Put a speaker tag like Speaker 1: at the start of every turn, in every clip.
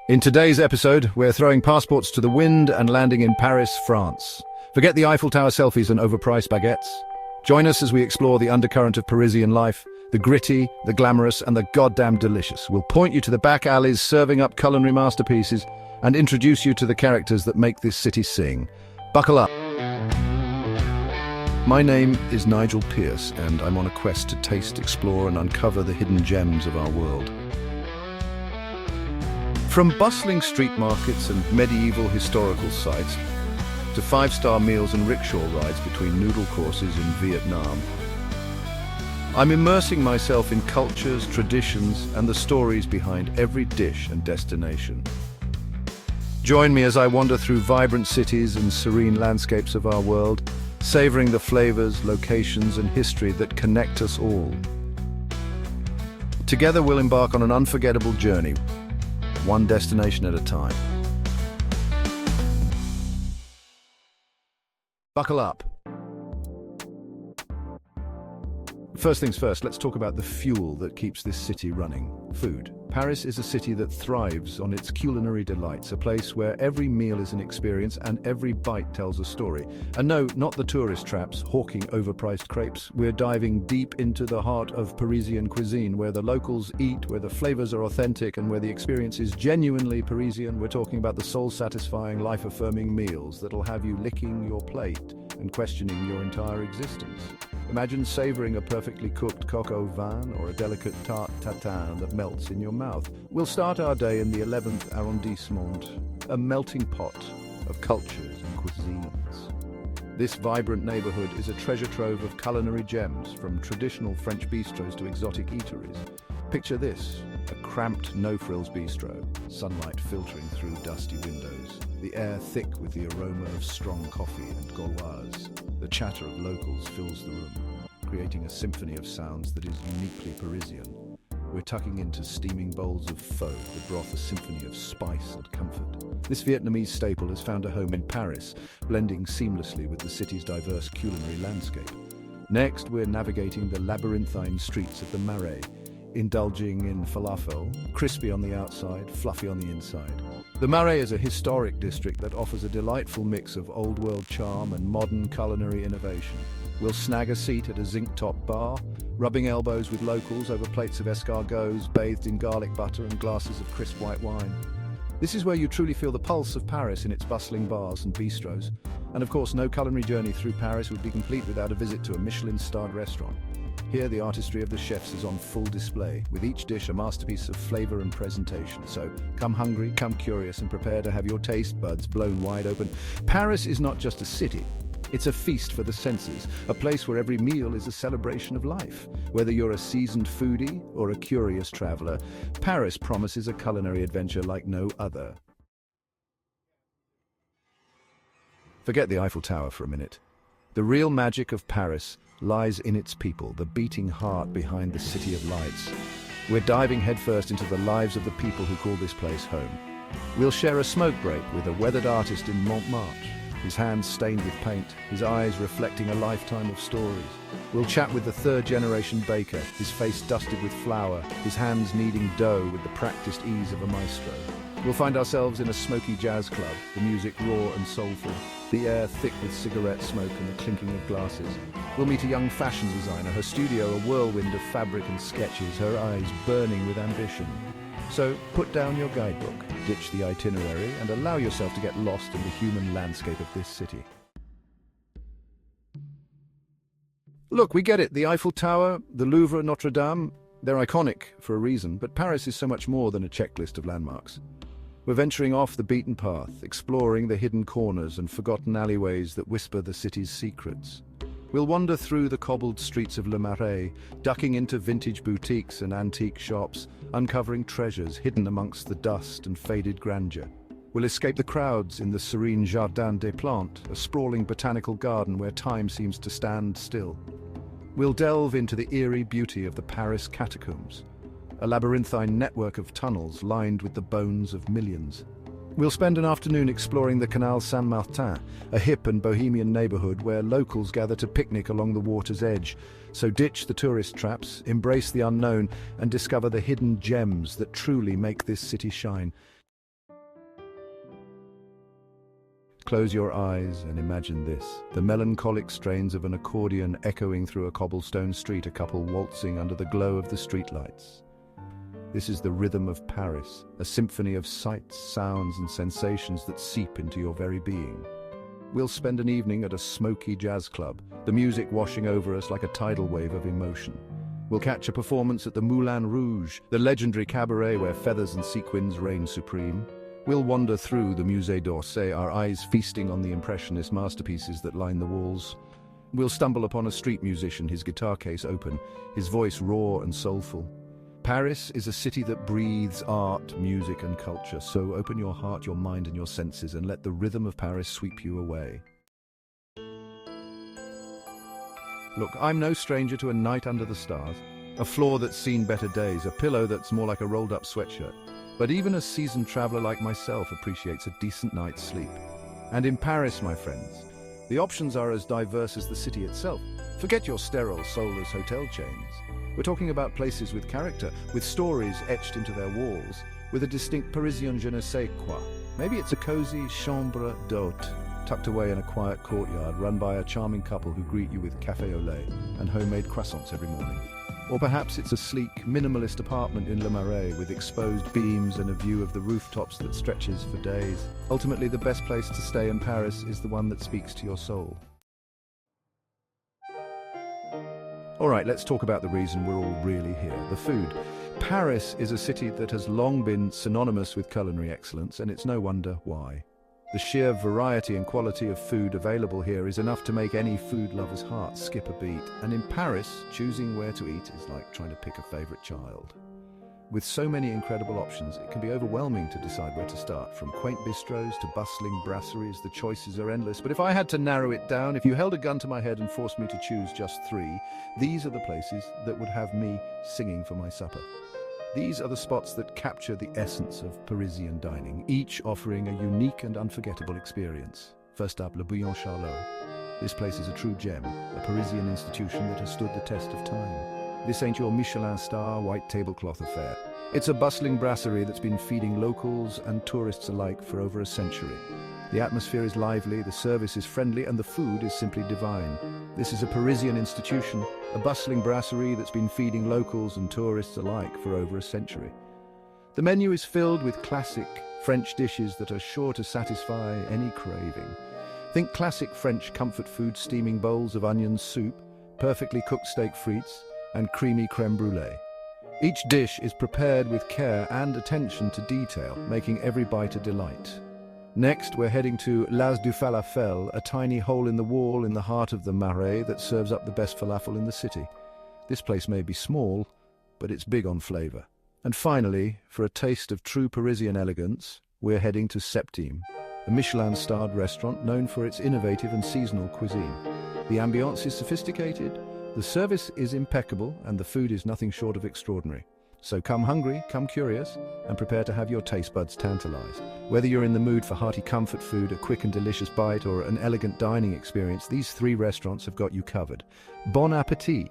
Speaker 1: In today's episode, we're throwing passports to the wind and landing in Paris, France. Forget the Eiffel Tower selfies and overpriced baguettes. Join us as we explore the undercurrent of Parisian life, the gritty, the glamorous, and the goddamn delicious. We'll point you to the back alleys serving up culinary masterpieces and introduce you to the characters that make this city sing. Buckle up. My name is Nigel Pierce, and I'm on a quest to taste, explore, and uncover the hidden gems of our world. From bustling street markets and medieval historical sites to five-star meals and rickshaw rides between noodle courses in Vietnam, I'm immersing myself in cultures, traditions, and the stories behind every dish and destination. Join me as I wander through vibrant cities and serene landscapes of our world, savoring the flavors, locations, and history that connect us all. Together we'll embark on an unforgettable journey, one destination at a time. Buckle up. First things first, let's talk about the fuel that keeps this city running: food. Paris is a city that thrives on its culinary delights, a place where every meal is an experience and every bite tells a story. And no, not the tourist traps hawking overpriced crepes. We're diving deep into the heart of Parisian cuisine, where the locals eat, where the flavors are authentic, and where the experience is genuinely Parisian. We're talking about the soul-satisfying, life-affirming meals that'll have you licking your plate and questioning your entire existence. Imagine savoring a perfectly cooked coq au vin or a delicate tarte tatin that melts in your mouth. We'll start our day in the 11th arrondissement, a melting pot of cultures and cuisines. This vibrant neighborhood is a treasure trove of culinary gems, from traditional French bistros to exotic eateries. Picture this: a cramped, no-frills bistro, sunlight filtering through dusty windows, the air thick with the aroma of strong coffee and Gauloise. The chatter of locals fills the room, creating a symphony of sounds that is uniquely Parisian. We're tucking into steaming bowls of pho, the broth a symphony of spice and comfort. This Vietnamese staple has found a home in Paris, blending seamlessly with the city's diverse culinary landscape. Next, we're navigating the labyrinthine streets of the Marais, indulging in falafel, crispy on the outside, fluffy on the inside. The Marais is a historic district that offers a delightful mix of old-world charm and modern culinary innovation. We'll snag a seat at a zinc-top bar, rubbing elbows with locals over plates of escargots bathed in garlic butter and glasses of crisp white wine. This is where you truly feel the pulse of Paris in its bustling bars and bistros. And of course, no culinary journey through Paris would be complete without a visit to a Michelin-starred restaurant. Here, the artistry of the chefs is on full display, with each dish a masterpiece of flavor and presentation. So come hungry, come curious, and prepare to have your taste buds blown wide open. Paris is not just a city. It's a feast for the senses, a place where every meal is a celebration of life. Whether you're a seasoned foodie or a curious traveler, Paris promises a culinary adventure like no other. Forget the Eiffel Tower for a minute. The real magic of Paris lies in its people, the beating heart behind the City of Lights. We're diving headfirst into the lives of the people who call this place home. We'll share a smoke break with a weathered artist in Montmartre, his hands stained with paint, his eyes reflecting a lifetime of stories. We'll chat with the third-generation baker, his face dusted with flour, his hands kneading dough with the practiced ease of a maestro. We'll find ourselves in a smoky jazz club, the music raw and soulful, the air thick with cigarette smoke and the clinking of glasses. We'll meet a young fashion designer, her studio a whirlwind of fabric and sketches, her eyes burning with ambition. So put down your guidebook, ditch the itinerary, and allow yourself to get lost in the human landscape of this city. Look, we get it. The Eiffel Tower, the Louvre, Notre Dame, they're iconic for a reason, but Paris is so much more than a checklist of landmarks. We're venturing off the beaten path, exploring the hidden corners and forgotten alleyways that whisper the city's secrets. We'll wander through the cobbled streets of Le Marais, ducking into vintage boutiques and antique shops, uncovering treasures hidden amongst the dust and faded grandeur. We'll escape the crowds in the serene Jardin des Plantes, a sprawling botanical garden where time seems to stand still. We'll delve into the eerie beauty of the Paris catacombs, a labyrinthine network of tunnels lined with the bones of millions. We'll spend an afternoon exploring the Canal Saint-Martin, a hip and bohemian neighborhood where locals gather to picnic along the water's edge. So ditch the tourist traps, embrace the unknown, and discover the hidden gems that truly make this city shine. Close your eyes and imagine this. The melancholic strains of an accordion echoing through a cobblestone street, a couple waltzing under the glow of the streetlights. This is the rhythm of Paris, a symphony of sights, sounds, and sensations that seep into your very being. We'll spend an evening at a smoky jazz club, the music washing over us like a tidal wave of emotion. We'll catch a performance at the Moulin Rouge, the legendary cabaret where feathers and sequins reign supreme. We'll wander through the Musée d'Orsay, our eyes feasting on the impressionist masterpieces that line the walls. We'll stumble upon a street musician, his guitar case open, his voice raw and soulful. Paris is a city that breathes art, music, and culture, so open your heart, your mind, and your senses, and let the rhythm of Paris sweep you away. Look, I'm no stranger to a night under the stars, a floor that's seen better days, a pillow that's more like a rolled-up sweatshirt. But even a seasoned traveler like myself appreciates a decent night's sleep. And in Paris, my friends, the options are as diverse as the city itself. Forget your sterile, soulless hotel chains. We're talking about places with character, with stories etched into their walls, with a distinct Parisian je ne sais quoi. Maybe it's a cozy chambre d'hôte, tucked away in a quiet courtyard run by a charming couple who greet you with café au lait and homemade croissants every morning. Or perhaps it's a sleek, minimalist apartment in Le Marais with exposed beams and a view of the rooftops that stretches for days. Ultimately, the best place to stay in Paris is the one that speaks to your soul. All right, let's talk about the reason we're all really here, the food. Paris is a city that has long been synonymous with culinary excellence, and it's no wonder why. The sheer variety and quality of food available here is enough to make any food lover's heart skip a beat. And in Paris, choosing where to eat is like trying to pick a favorite child. With so many incredible options, it can be overwhelming to decide where to start. From quaint bistros to bustling brasseries, the choices are endless. But if I had to narrow it down, if you held a gun to my head and forced me to choose just three, these are the places that would have me singing for my supper. These are the spots that capture the essence of Parisian dining, each offering a unique and unforgettable experience. First up, Le Bouillon Charlot. This place is a true gem, a Parisian institution that has stood the test of time. This ain't your Michelin star white tablecloth affair. It's a bustling brasserie that's been feeding locals and tourists alike for over a century. The atmosphere is lively, the service is friendly, and the food is simply divine. This is a Parisian institution, a bustling brasserie that's been feeding locals and tourists alike for over a century. The menu is filled with classic French dishes that are sure to satisfy any craving. Think classic French comfort food, steaming bowls of onion soup, perfectly cooked steak frites, and creamy crème brûlée. Each dish is prepared with care and attention to detail, making every bite a delight. Next, we're heading to L'As du Falafel, a tiny hole in the wall in the heart of the Marais that serves up the best falafel in the city. This place may be small, but it's big on flavor. And finally, for a taste of true Parisian elegance, we're heading to Septime, a Michelin-starred restaurant known for its innovative and seasonal cuisine. The ambiance is sophisticated, the service is impeccable, and the food is nothing short of extraordinary. So come hungry, come curious, and prepare to have your taste buds tantalized. Whether you're in the mood for hearty comfort food, a quick and delicious bite, or an elegant dining experience, these three restaurants have got you covered. Bon appétit!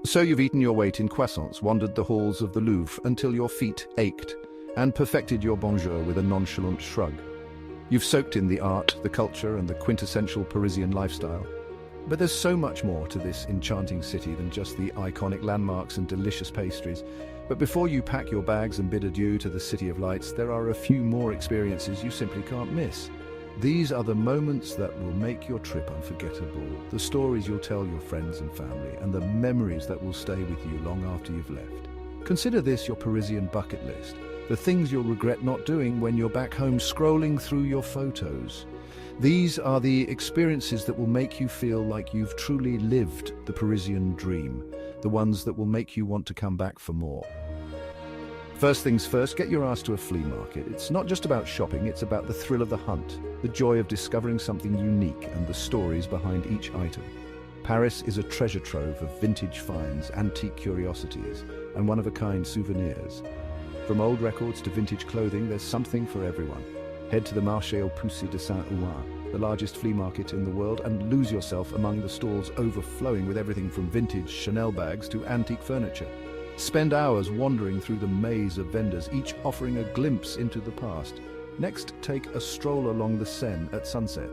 Speaker 1: So you've eaten your weight in croissants, wandered the halls of the Louvre until your feet ached, and perfected your bonjour with a nonchalant shrug. You've soaked in the art, the culture, and the quintessential Parisian lifestyle. But there's so much more to this enchanting city than just the iconic landmarks and delicious pastries. But before you pack your bags and bid adieu to the City of Lights, there are a few more experiences you simply can't miss. These are the moments that will make your trip unforgettable, the stories you'll tell your friends and family, and the memories that will stay with you long after you've left. Consider this your Parisian bucket list, the things you'll regret not doing when you're back home scrolling through your photos. These are the experiences that will make you feel like you've truly lived the Parisian dream, the ones that will make you want to come back for more. First things first, get your ass to a flea market. It's not just about shopping, it's about the thrill of the hunt, the joy of discovering something unique and the stories behind each item. Paris is a treasure trove of vintage finds, antique curiosities, and one-of-a-kind souvenirs. From old records to vintage clothing, there's something for everyone. Head to the Marché aux Puces de Saint-Ouen, the largest flea market in the world, and lose yourself among the stalls overflowing with everything from vintage Chanel bags to antique furniture. Spend hours wandering through the maze of vendors, each offering a glimpse into the past. Next, take a stroll along the Seine at sunset.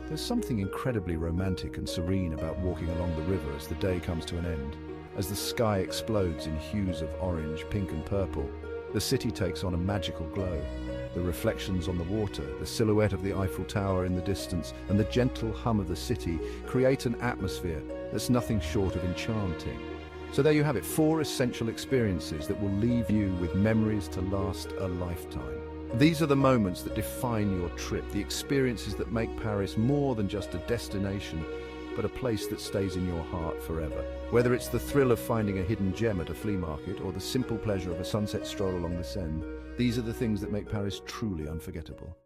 Speaker 1: There's something incredibly romantic and serene about walking along the river as the day comes to an end. As the sky explodes in hues of orange, pink and purple, the city takes on a magical glow. The reflections on the water, the silhouette of the Eiffel Tower in the distance, and the gentle hum of the city create an atmosphere that's nothing short of enchanting. So there you have it, 4 essential experiences that will leave you with memories to last a lifetime. These are the moments that define your trip, the experiences that make Paris more than just a destination, but a place that stays in your heart forever. Whether it's the thrill of finding a hidden gem at a flea market or the simple pleasure of a sunset stroll along the Seine, these are the things that make Paris truly unforgettable.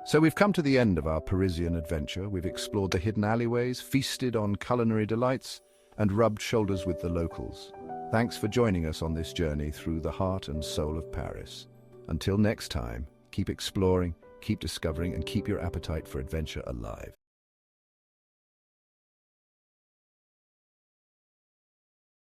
Speaker 1: So we've come to the end of our Parisian adventure. We've explored the hidden alleyways, feasted on culinary delights, and rubbed shoulders with the locals. Thanks for joining us on this journey through the heart and soul of Paris. Until next time, keep exploring, keep discovering, and keep your appetite for adventure alive.